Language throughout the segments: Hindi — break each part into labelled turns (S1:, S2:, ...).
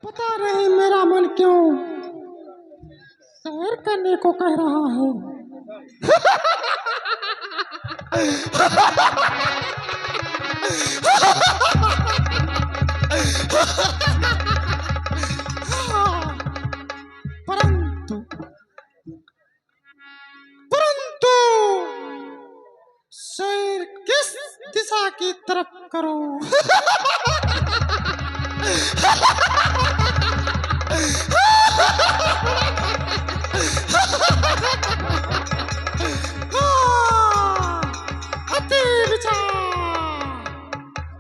S1: पता नहीं मेरा मन क्यों सैर करने को कह रहा है। परंतु परंतु सैर किस दिशा की तरफ करूं?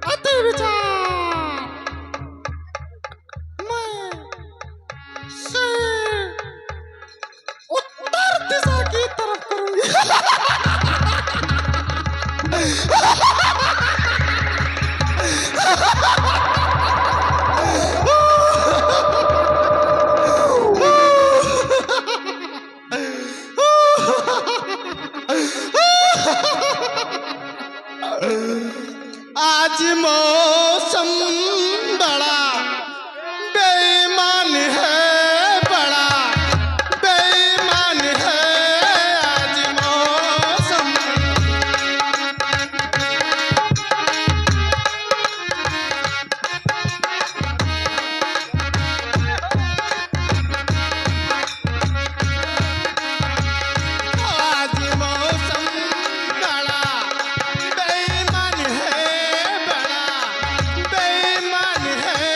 S1: अति विचार मैं सैर उत्तर दिशा की तरफ करूंगी। आज मौसम बड़ा बेईमान है, बड़ा बेईमान है। आज मौसम आज मौसम बड़ा बेईमान है, बड़ा बेईमान है।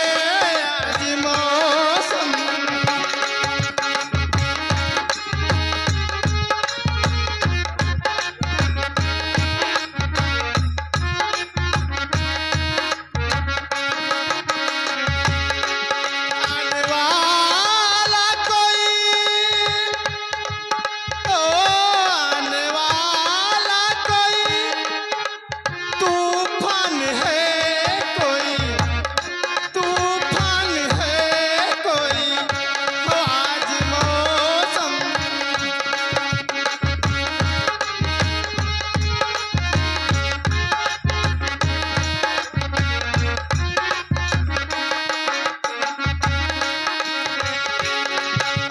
S1: आज मौसम आने वाला कोई आने वाला कोई तूफान है, कोई तूफान है, कोई आज मौसम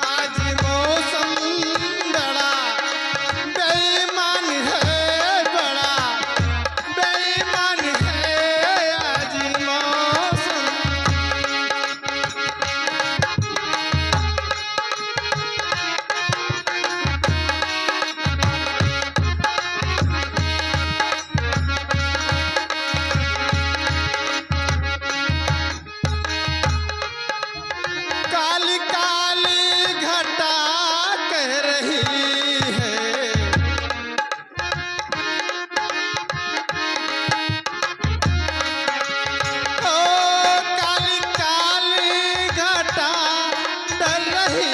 S1: आज मौसम बड़ा बेईमान है, बड़ा बेईमान है। आज मौसम काली काली घटा कह रही है, ओ काली काली घटा डर रही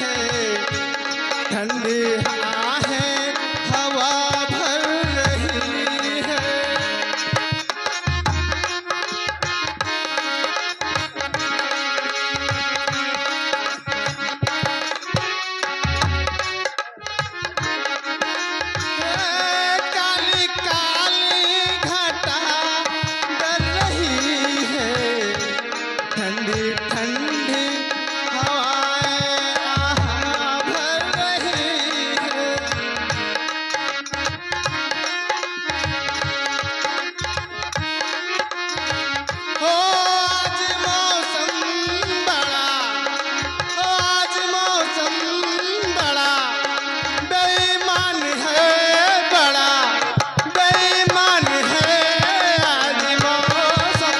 S1: है। ठंडी आहें हवा भर रही है। काली काली घटा डर रही है। ठंडी ठंडी हवाएं आहा भर रही है। ओ आज मौसम बड़ा, आज मौसम बड़ा बेईमान है, बड़ा बेईमान है। आज मौसम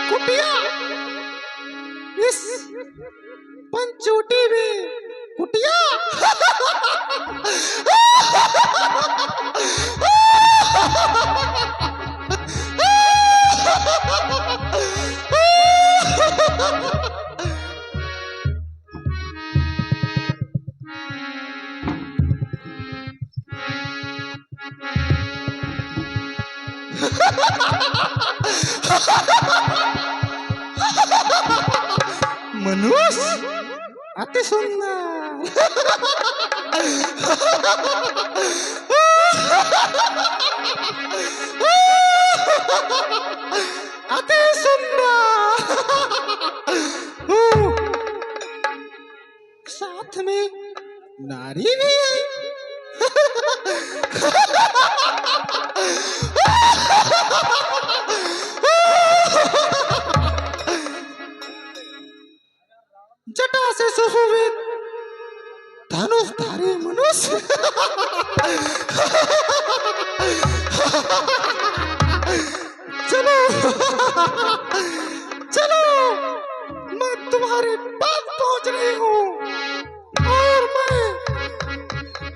S1: कुटिया इस पंचूटी में कुटिया मनुष्य अति सुंदर। अति सुंदर। साथ में नारी भी है। जटा से सुशोभित धनुषधारी मनुष्य। चलो चलो, मैं तुम्हारे पास पहुंच रही हूँ और मैं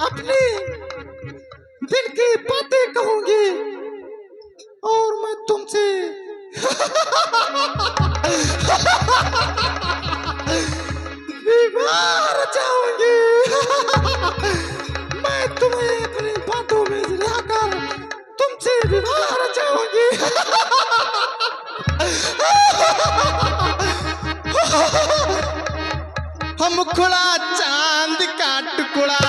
S1: अपनी दिल की बातें कहूंगी और मैं तुमसे विवाह रचाऊंगी। मैं तुम्हें अपनी बातों में लाकर तुमसे विवाह रचाऊंगी। हम खुड़ा चांद का टुकड़ा,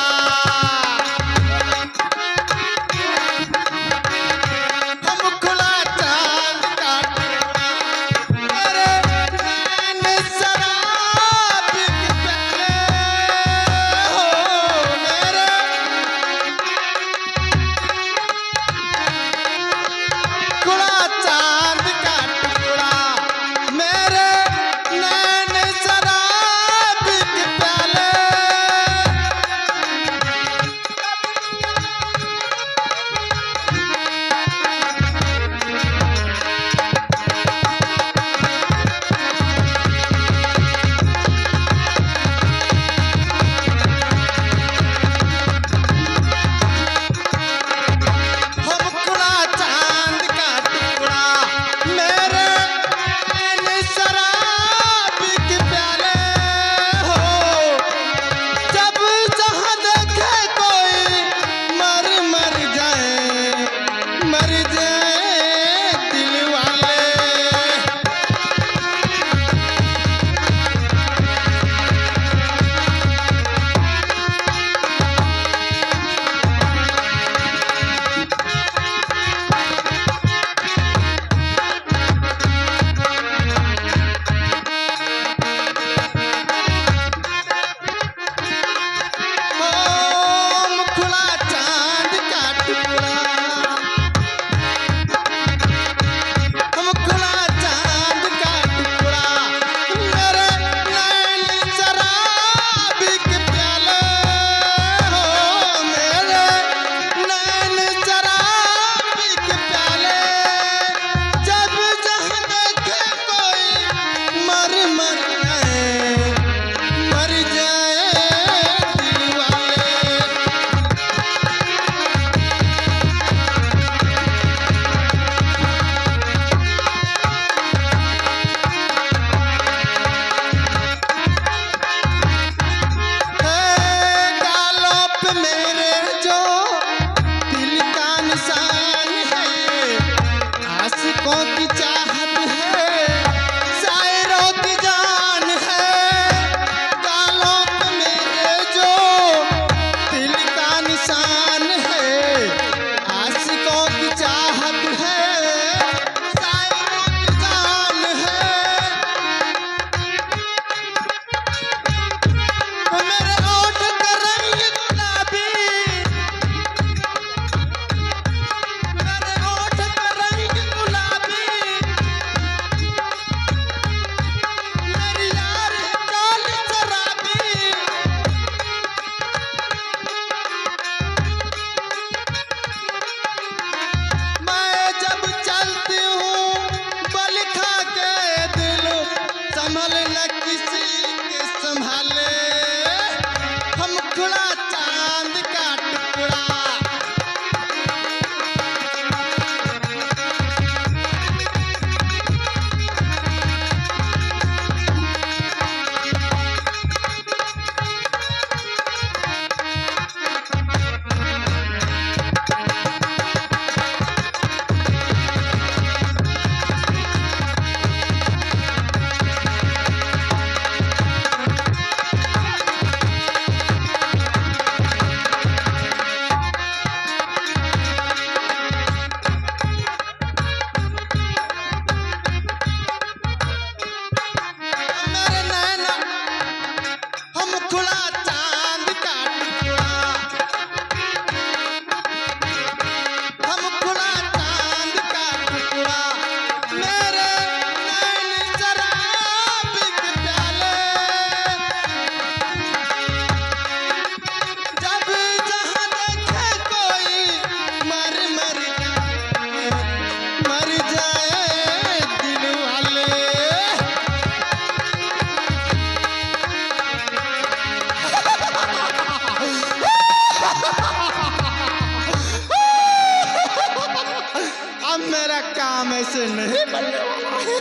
S1: से नहीं मिलने वाला है।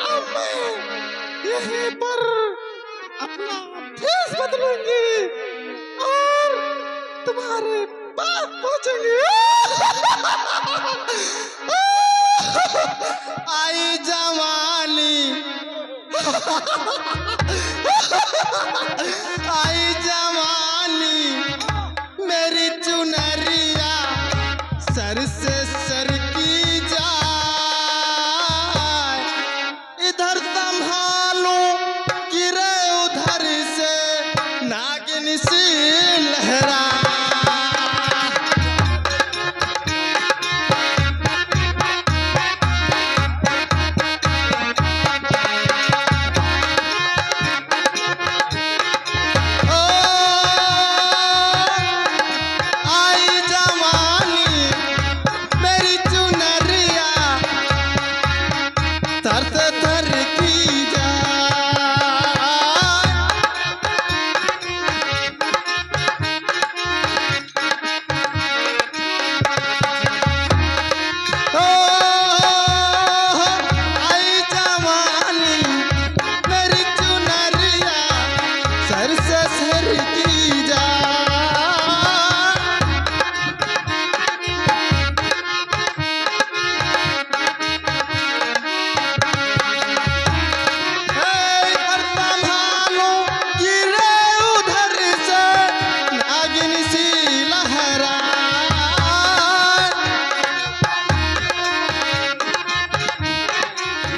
S1: अब मैं यहीं पर अपना फेस बदलूंगी और तुम्हारे पास पहुंचूंगी। आई जवानी आई जवानी मेरी चुनरिया सर से सर की जाए, इधर संभालो गिरे उधर से नागिन सी लहरा।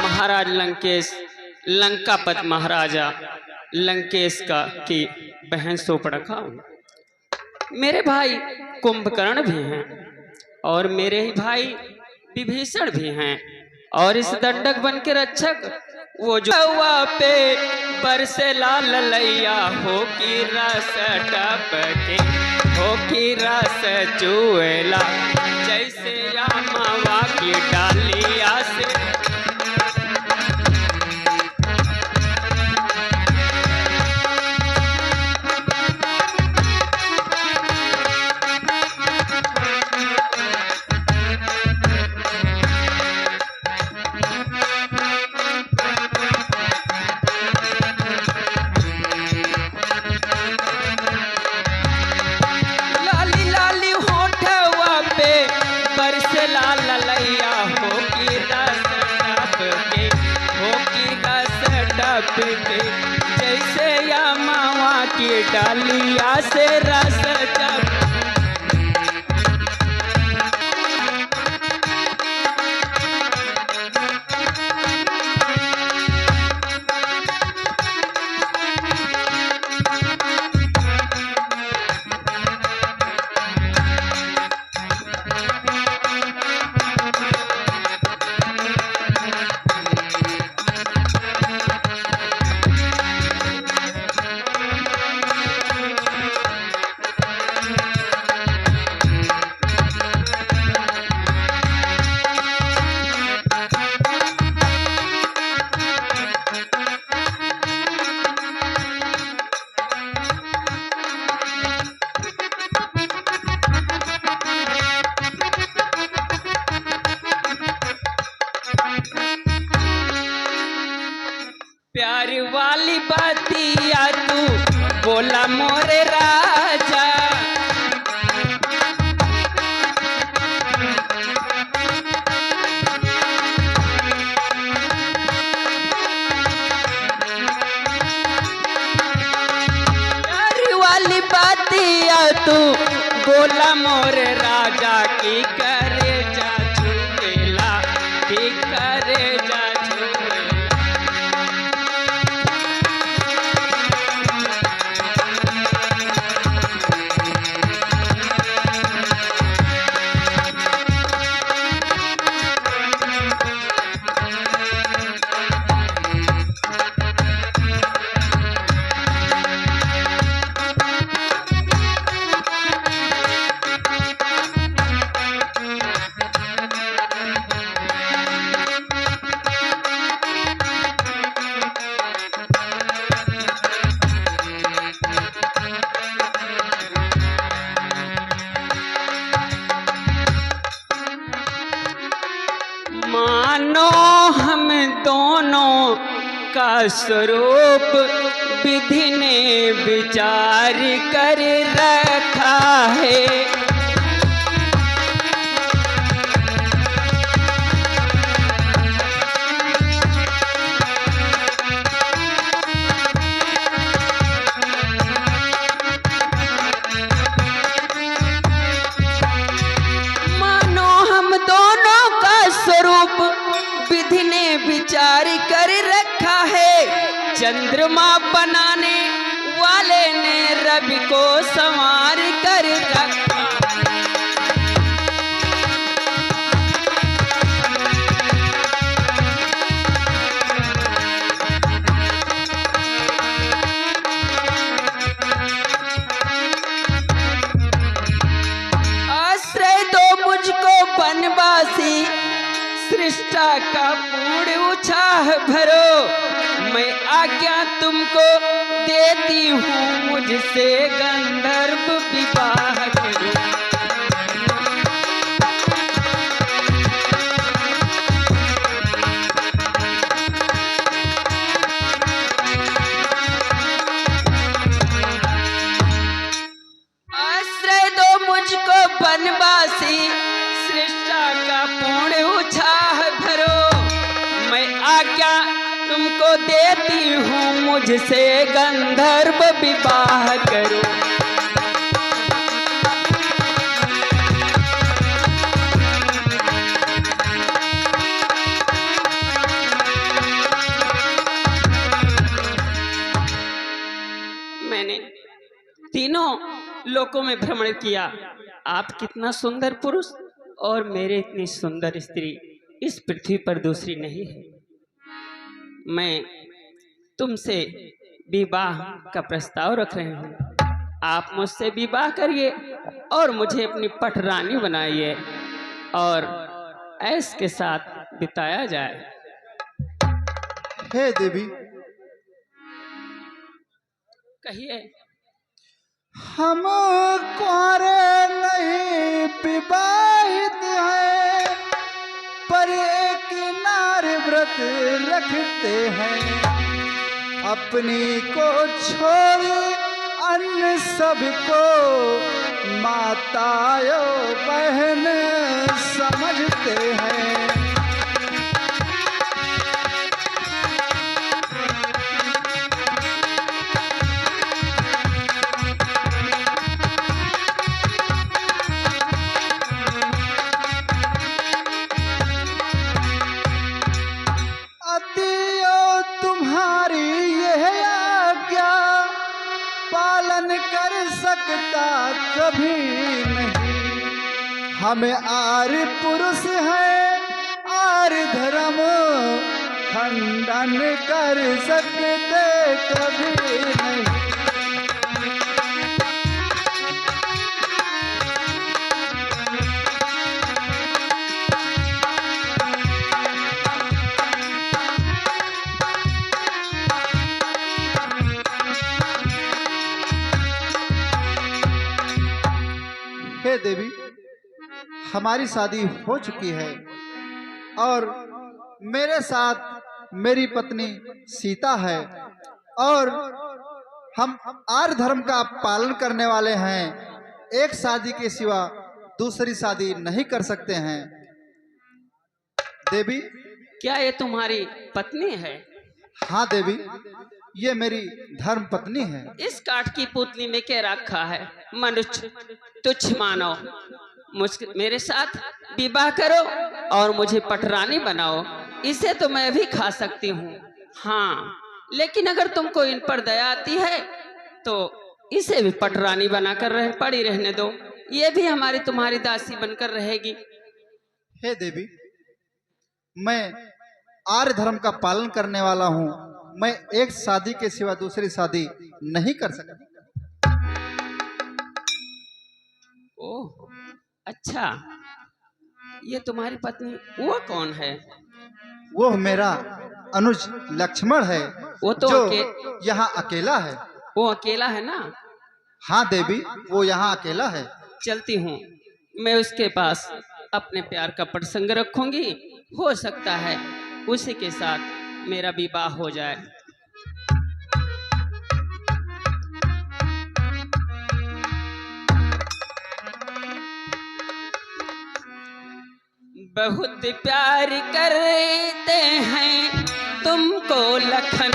S2: महाराज लंकेश लंकापत महाराजा लंकेश का की बहन शूर्पणखा हूँ। मेरे भाई कुंभकर्ण भी हैं और मेरे ही भाई विभीषण भी हैं और इस दंडक बन के रक्षक वो जो हुआ पे बरसे लाल लैया हो की रस टपके हो की रस चुएला जैसे या मावा की डालिया से। जैसे या मावा की डालिया से रस जब प्यार वाली बातिया तू बोला मोरे राजा। प्यार वाली बातिया तू बोला मोरे राजा की करे जा झूमेला की करे जा मानो हम दोनों का स्वरूप विधि ने विचार कर रखा है। विधि ने विचार कर रखा है, चंद्रमा बनाने वाले ने रवि को संवार कर रखा। आश्रय दो मुझको बनवासी, सृष्टा का पूर्ण उत्साह भरो। मैं आज्ञा तुमको देती हूँ, मुझसे गंधर्व विवाह करो। आश्रय दो मुझको बनवासी, सृष्टा का पूर्ण उत्साह भरो। मैं आज्ञा तुमको देती हूँ, मुझसे गंधर्व विवाह करो। मैंने तीनों लोकों में भ्रमण किया, आप कितना सुंदर पुरुष और मेरे इतनी सुंदर स्त्री इस पृथ्वी पर दूसरी नहीं है। मैं तुमसे विवाह का प्रस्ताव रख रही हूँ, आप मुझसे विवाह करिए और मुझे अपनी पटरानी बनाइए और ऐश के साथ बिताया जाए।
S1: हे देवी,
S2: कहिए।
S1: हम कुंवारे नहीं विवाहित हैं, पर एक नारी व्रत रखते हैं। अपनी को छोड़ अन्य सबको मातायो बहन समझते हैं। कर सकता कभी नहीं, हमें आर पुरुष है, आर धर्म खंडन कर सकते कभी नहीं। हे देवी, हमारी शादी हो चुकी है और मेरे साथ मेरी पत्नी सीता है और हम आर्य धर्म का पालन करने वाले हैं। एक शादी के सिवा दूसरी शादी नहीं कर सकते हैं। देवी,
S2: क्या ये तुम्हारी पत्नी है?
S1: हाँ देवी, ये मेरी धर्म पत्नी है।
S2: इस काठ की पुतली में क्या रखा है? मनुष्य तुच्छ मानो, मेरे साथ विवाह करो और मुझे पटरानी बनाओ। इसे तो मैं भी खा सकती हूँ, हाँ, लेकिन अगर तुमको इन पर दया आती है तो इसे भी पटरानी बनाकर पड़ी रहने दो। ये भी हमारी तुम्हारी दासी बनकर रहेगी।
S1: हे देवी, मैं आर्य धर्म का पालन करने वाला हूँ। मैं एक शादी के सिवा दूसरी शादी नहीं कर सकता।
S2: ओह, अच्छा, ये तुम्हारी पत्नी वो कौन है?
S1: वो मेरा अनुज लक्ष्मण है।
S2: वो तो
S1: जो यहाँ अकेला है।
S2: वो अकेला है ना?
S1: हाँ देवी, वो यहाँ अकेला है।
S2: चलती हूँ, मैं उसके पास अपने प्यार का प्रसंग रखूंगी। हो सकता है उसी के साथ मेरा विवाह हो जाए। बहुत प्यार करते हैं तुमको लखन,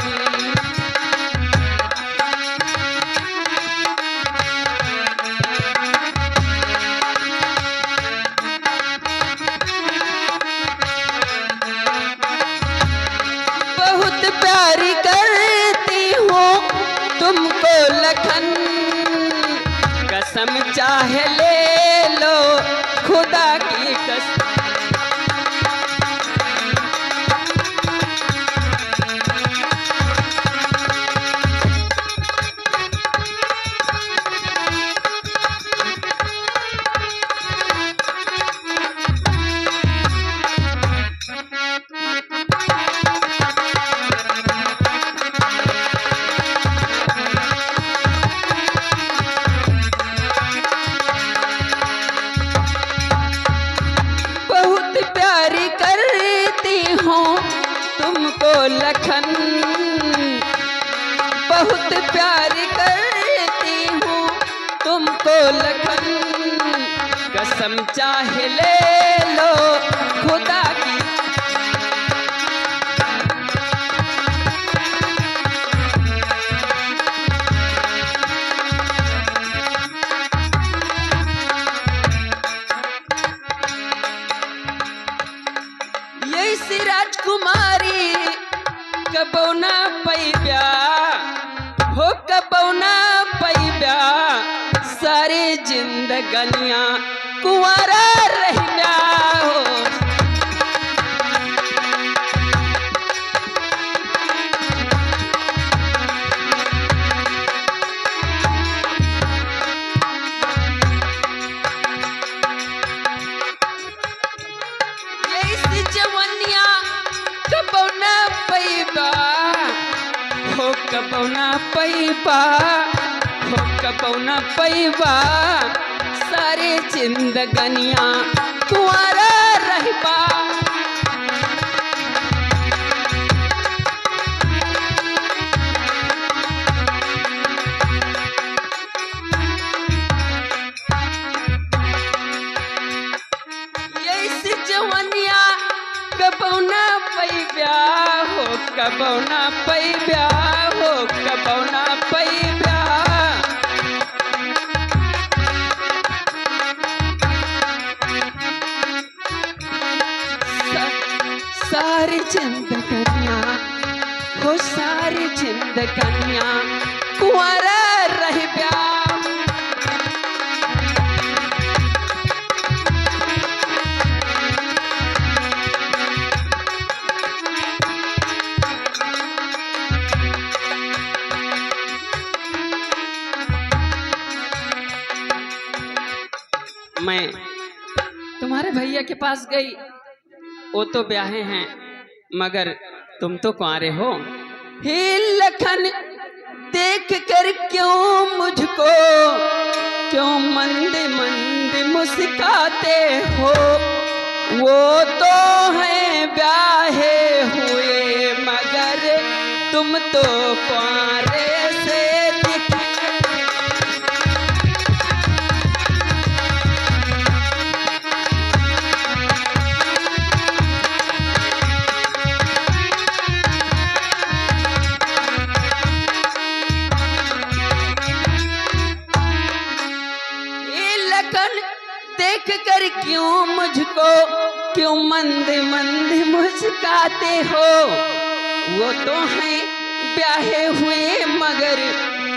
S2: बहुत प्यार करती हूँ तुमको लखन, कसम चाहे ले लो खुदा की कसम। लखन बहुत प्यार करती हूँ तुमको लखन, कसम चाहे ले लो खुदा की। ये सी राजकुमारी कबो ना पैब्या हो, कबो ना पैब्या, सारी जिंदगनियां कुंवारा रहिया हो। ऐसी जवानियां कबो ना पैबा हो, कबो ना पैबा हो, कबो ना पैबा, सारे जिंदगनियां कुंवारा रहबा। ऐसी जवानियां कबो ना पैब्या हो, कबो ना पैब्या हो, कबो ना पैब्या, सारी जिंदगनियां हो, सारी जिंदगनियां कुंवारा रहब्या। मैं तुम्हारे भैया के पास गई, वो तो ब्याहे हैं मगर तुम तो कुंवारे हो। हे लखन देख कर क्यों मुझको, क्यों मंद मंद मुस्काते हो, वो तो हैं ब्याहे हुए मगर तुम तो कुंवारे से दिख। देख कर क्यों मुझको, क्यों मंद मंद मुस्काते हो, वो तो हैं ब्याहे हुए मगर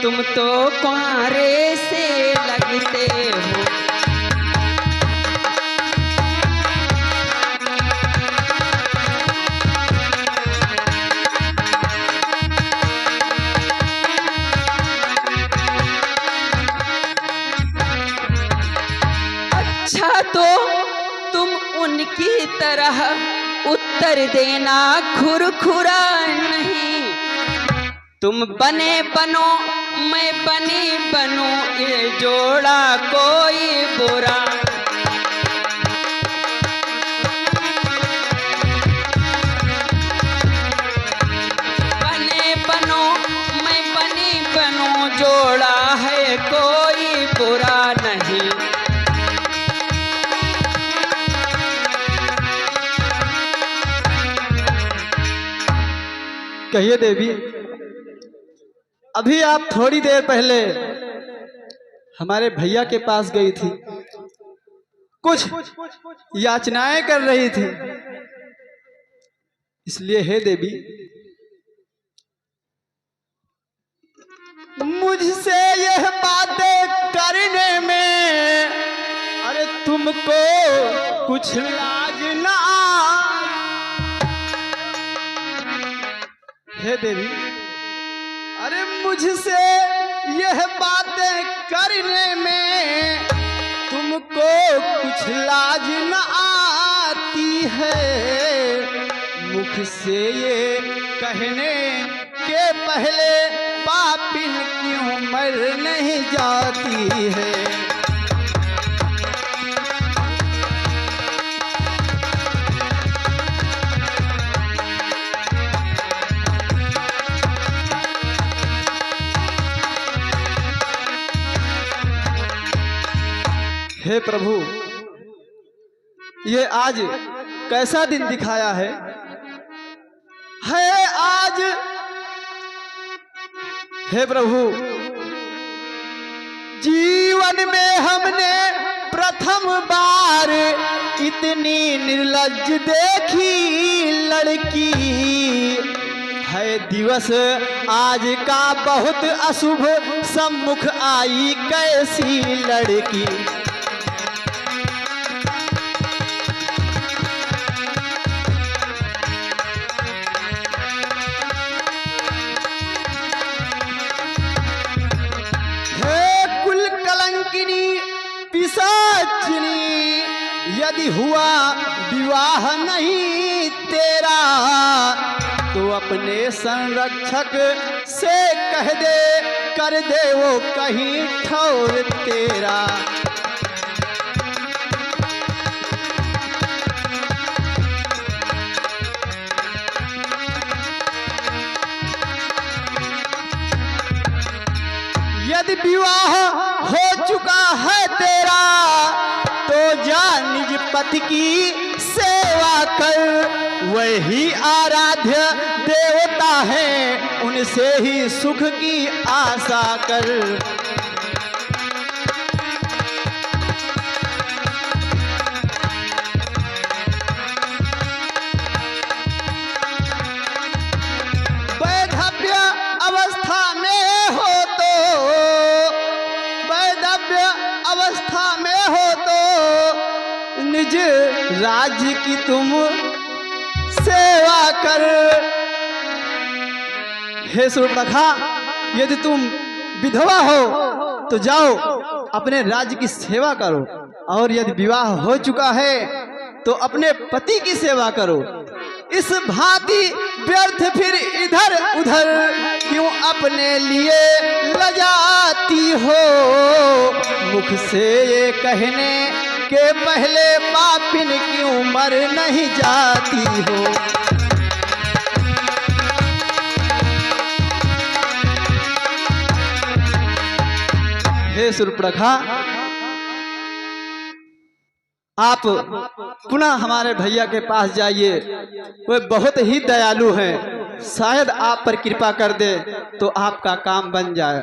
S2: तुम तो कुंवारे से लगते हो। अच्छा तो तुम उनकी तरह उत्तर देना खुरखुरा नहीं, तुम बने बनो मैं बनी बनूं, ये जोड़ा कोई बुरा।
S1: कहिए देवी, अभी आप थोड़ी देर पहले हमारे भैया के पास गई थी, कुछ याचनाएं कर रही थी, इसलिए हे देवी मुझसे यह बातें करने में अरे तुमको कुछ लाज ना। हे देवी, अरे मुझसे यह बातें करने में तुमको कुछ लाज न आती है। मुख से ये कहने के पहले पापिन क्यों मर नहीं जाती है। हे प्रभु, ये आज कैसा दिन दिखाया है आज। हे प्रभु, जीवन में हमने प्रथम बार इतनी निर्लज्ज देखी लड़की है। दिवस आज का बहुत अशुभ सम्मुख आई कैसी लड़की। यदि हुआ विवाह नहीं तेरा तो अपने संरक्षक से कह दे, कर दे वो कहीं ठौर तेरा। यदि विवाह हो चुका है तेरा तो जा निज पति की सेवा कर। वही आराध्य देवता है, उनसे ही सुख की आशा कर। वैधव्य अवस्था में हो तो, वैधव्य अवस्था में हो तो निज राज्य की तुम सेवा कर। हे सूर्पणखा, यदि तुम विधवा हो तो जाओ अपने राज्य की सेवा करो, और यदि विवाह हो चुका है तो अपने पति की सेवा करो। इस भांति व्यर्थ फिर इधर उधर क्यों अपने लिए लजाती हो। मुख से ये कहने के पहले पापिन क्यों मर नहीं जाती हो। हे सूर्पणखा, आप पुनः हमारे भैया के पास जाइए, वे बहुत ही दयालु हैं, शायद आप पर कृपा कर दे तो आपका काम बन जाए।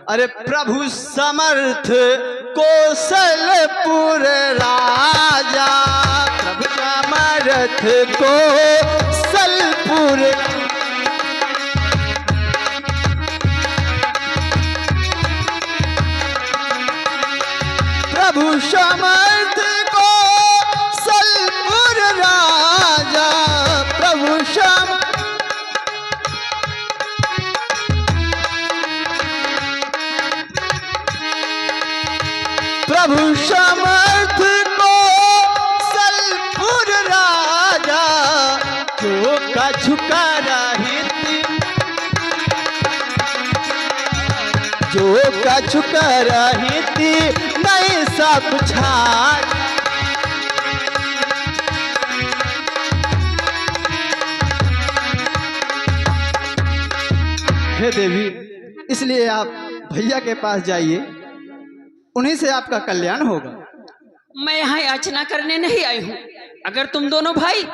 S1: अरे प्रभु समर्थ कौशलपुर राजा, प्रभु समर्थ कौशलपुर, प्रभु समर्थ कौशलपुर राजा, प्रभु प्रभु समर्थ कौशलपुर राजा, जो कछुका रहित, जो कछुका रहित नहीं सब छाड़। हे देवी, इसलिए आप भैया के पास जाइए, उन्हीं से आपका कल्याण होगा।
S2: मैं यहाँ याचना करने नहीं आई हूँ। अगर तुम दोनों भाई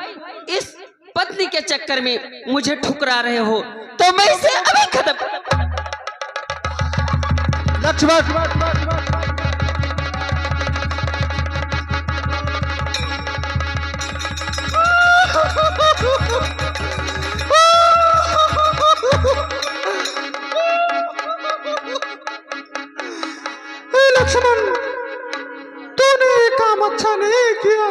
S2: इस पत्नी के चक्कर में मुझे ठुकरा रहे हो तो मैं इसे अभी खत्म
S1: लक्ष्मण
S3: लक्ष्मण, तूने ये काम अच्छा नहीं किया।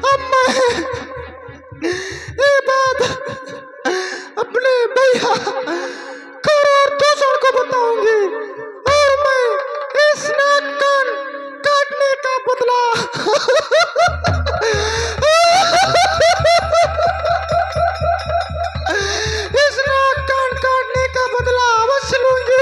S3: अब मैं ये बात अपने भैया और दूसरों को बताऊंगी और मैं इस नाक कान काटने का बदला इस नाक कान काटने का बदला अवश्य लूंगी।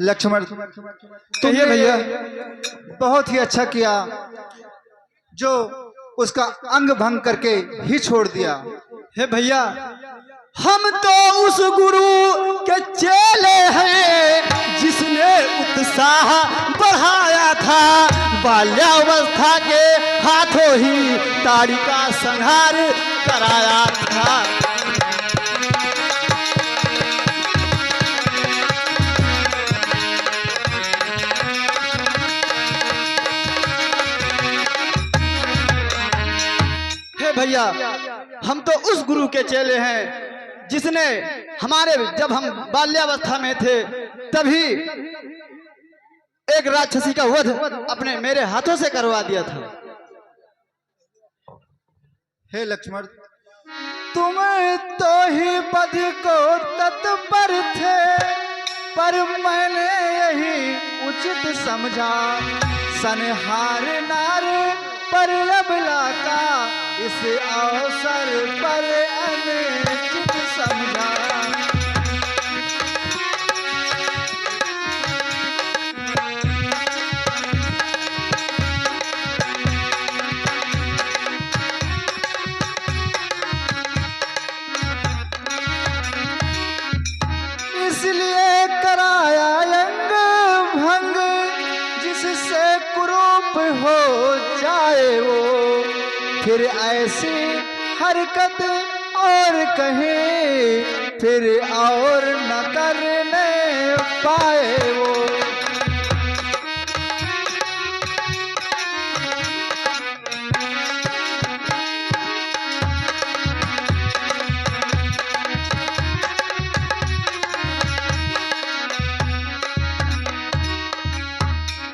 S1: लक्ष्मण, तुमने भैया बहुत ही अच्छा किया जो उसका अंग भंग करके ही छोड़ दिया।
S3: हे भैया, हम तो उस गुरु के चेले हैं जिसने उत्साह बढ़ाया था, बाल्यावस्था के हाथों ही ताड़ी का संहार कराया था। भैया, हम तो उस गुरु के चेले हैं जिसने हमारे जब हम बाल्यावस्था में थे तभी एक राक्षसी का वध अपने मेरे हाथों से करवा दिया था।
S1: हे लक्ष्मण, तुम तो ही पद को तत्पर थे, पर मैंने यही उचित समझा, संहार नार पर अबला का इस अवसर पर अनुचित समझा। इसलिए कराया अंग भंग जिससे कुरूप हो जाए वो, फिर ऐसी हरकत और कहे फिर और न करने पाए वो।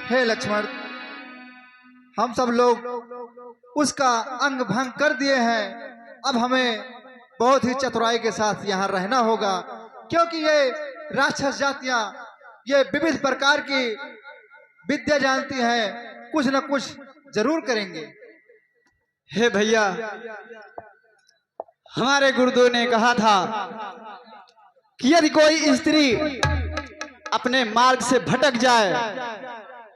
S1: हे लक्ष्मण, हम सब लोग उसका अंग भंग कर दिए हैं। अब हमें बहुत ही चतुराई के साथ यहाँ रहना होगा, क्योंकि ये राक्षस जातियां ये विविध प्रकार की विद्या जानती हैं, कुछ न कुछ जरूर करेंगे।
S3: हे भैया, हमारे गुरुदेव ने कहा था कि यदि कोई स्त्री अपने मार्ग से भटक जाए,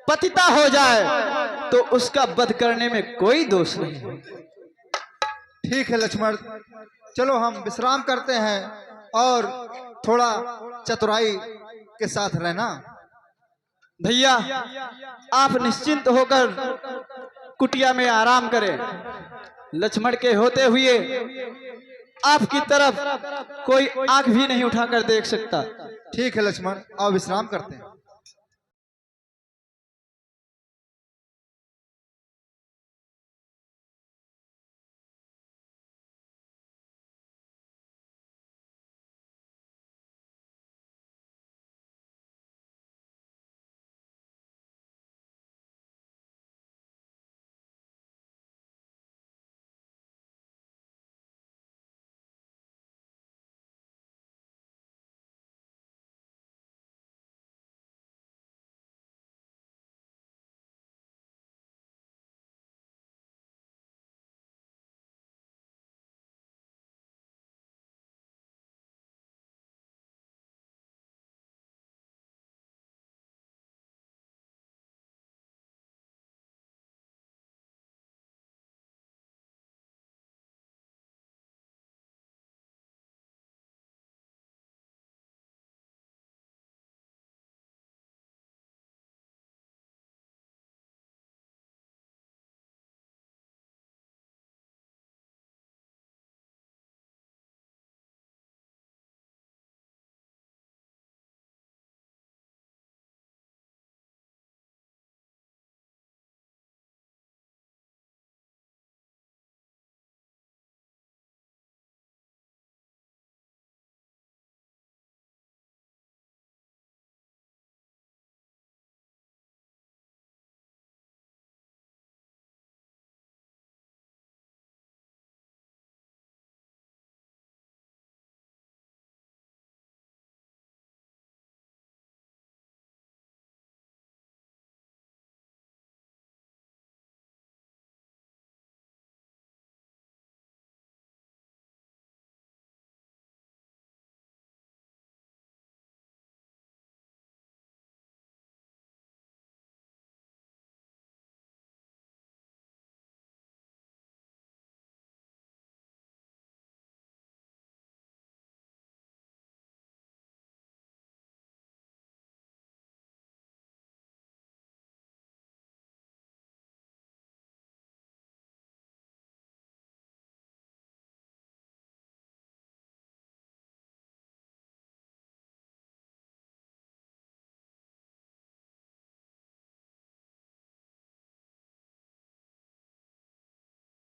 S3: पतिता हो जाए, तो उसका वध करने में कोई दोष नहीं।
S1: ठीक है लक्ष्मण, चलो हम विश्राम करते हैं और थोड़ा चतुराई के साथ रहना।
S3: भैया, आप निश्चिंत होकर कुटिया में आराम करें। लक्ष्मण के होते हुए आपकी तरफ कोई आंख भी नहीं उठाकर देख सकता।
S1: ठीक है लक्ष्मण, आओ विश्राम करते हैं।